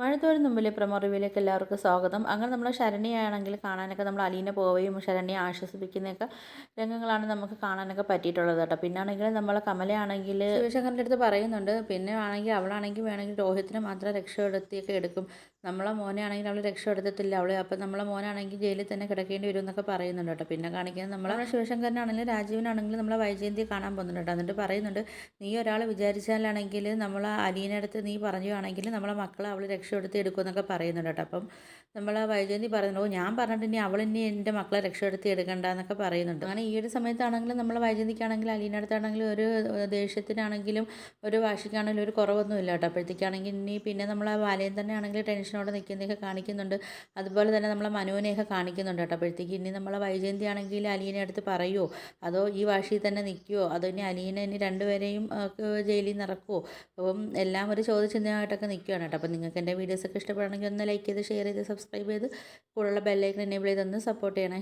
മഴത്തോരും മുമ്പിലെ പ്രമോ റിവ്യൂയിലേക്ക് എല്ലാവർക്കും സ്വാഗതം. അങ്ങനെ നമ്മൾ ശരണ്യയാണെങ്കിൽ കാണാനൊക്കെ നമ്മൾ അലീന പോവുകയും ശരണ്യെ ആശ്വസിപ്പിക്കുന്നതൊക്കെ രംഗങ്ങളാണ് നമുക്ക് കാണാനൊക്കെ പറ്റിയിട്ടുള്ളത് കേട്ടോ. പിന്നാണെങ്കിൽ നമ്മൾ കമലയാണെങ്കിൽ ശിവശങ്കറിൻ്റെ അടുത്ത് പറയുന്നുണ്ട്, പിന്നെ ആണെങ്കിൽ അവളാണെങ്കിൽ വേണമെങ്കിൽ രോഹിത്തിനെ മാത്രം രക്ഷപ്പെടുത്തിയൊക്കെ എടുക്കും, നമ്മളെ മോനെ ആണെങ്കിൽ അവൾ രക്ഷപ്പെടുത്തത്തില്ല, അപ്പം നമ്മളെ മോനാണെങ്കിൽ ജയിലിൽ തന്നെ കിടക്കേണ്ടി വരും എന്നൊക്കെ പറയുന്നുണ്ട് കേട്ടോ. പിന്നെ കാണിക്കുന്നത് നമ്മളെ ശിവശങ്കരനാണെങ്കിലും രാജീവനാണെങ്കിലും നമ്മളെ വൈജയന്തിയെ കാണാൻ പോകുന്നുണ്ട് കേട്ടോ. എന്നിട്ട് പറയുന്നുണ്ട്, നീ ഒരാൾ വിചാരിച്ചാലാണെങ്കിൽ നമ്മൾ അലീനയുടെ അടുത്ത് നീ പറയുകയാണെങ്കിൽ നമ്മളെ മക്കളെ അവൾ രക്ഷപ്പെടുത്തി എടുക്കുമെന്നൊക്കെ പറയുന്നുണ്ട് കേട്ടോ. അപ്പം നമ്മൾ വൈജയന്തി പറയുന്നുണ്ട്, ഓ ഞാൻ പറഞ്ഞിട്ട് ഇനി അവൾ ഇനി എൻ്റെ മക്കളെ രക്ഷപ്പെടുത്തി എടുക്കണ്ട എന്നൊക്കെ പറയുന്നുണ്ട്. അങ്ങനെ ഈ ഒരു സമയത്താണെങ്കിലും നമ്മൾ വൈജയന്തിക്കാണെങ്കിലും അലീനയുടെ അടുത്താണെങ്കിലും ഒരു ദേഷ്യത്തിനാണെങ്കിലും ഒരു വാശിക്കാണെങ്കിലും ഒരു കുറവൊന്നുമില്ല കേട്ടോ. അപ്പോഴത്തേക്കാണെങ്കിൽ ഇനി പിന്നെ നമ്മൾ ബാലയും തന്നെ ആണെങ്കിൽ ടെൻഷനോടെ നിൽക്കുന്നതൊക്കെ കാണിക്കുന്നുണ്ട്. അതുപോലെ തന്നെ നമ്മളെ മനുവിനെയൊക്കെ കാണിക്കുന്നുണ്ട് കേട്ടോ. അപ്പോഴത്തേക്ക് ഇനി നമ്മളെ വൈജയന്തി ആണെങ്കിൽ അലീനയുടെ അടുത്ത് പറയുമോ, അതോ ഈ വാശിയിൽ തന്നെ നിൽക്കുമോ, അതോ ഇനി അലീന ഇനി രണ്ടുപേരെയും ജയിലിൽ നിന്ന് ഇറക്കുമോ? അപ്പം എല്ലാം ഒരു ചോദ്യചിഹ്നമായിട്ടൊക്കെ നിൽക്കുകയാണ് കേട്ടോ. അപ്പോൾ നിങ്ങൾക്ക് എൻ്റെ വീഡിയോസൊക്കെ ഇഷ്ടപ്പെടുകയാണെങ്കിൽ ഒന്ന് ലൈക്ക് ചെയ്ത് ഷെയർ ചെയ്ത് സബ്സ്ക്രൈബ് ചെയ്ത് കൂടുതലുള്ള ബെല്ലൈക്കൺ എനേബിൾ ചെയ്തൊന്ന് സപ്പോർട്ട് ചെയ്യണേ.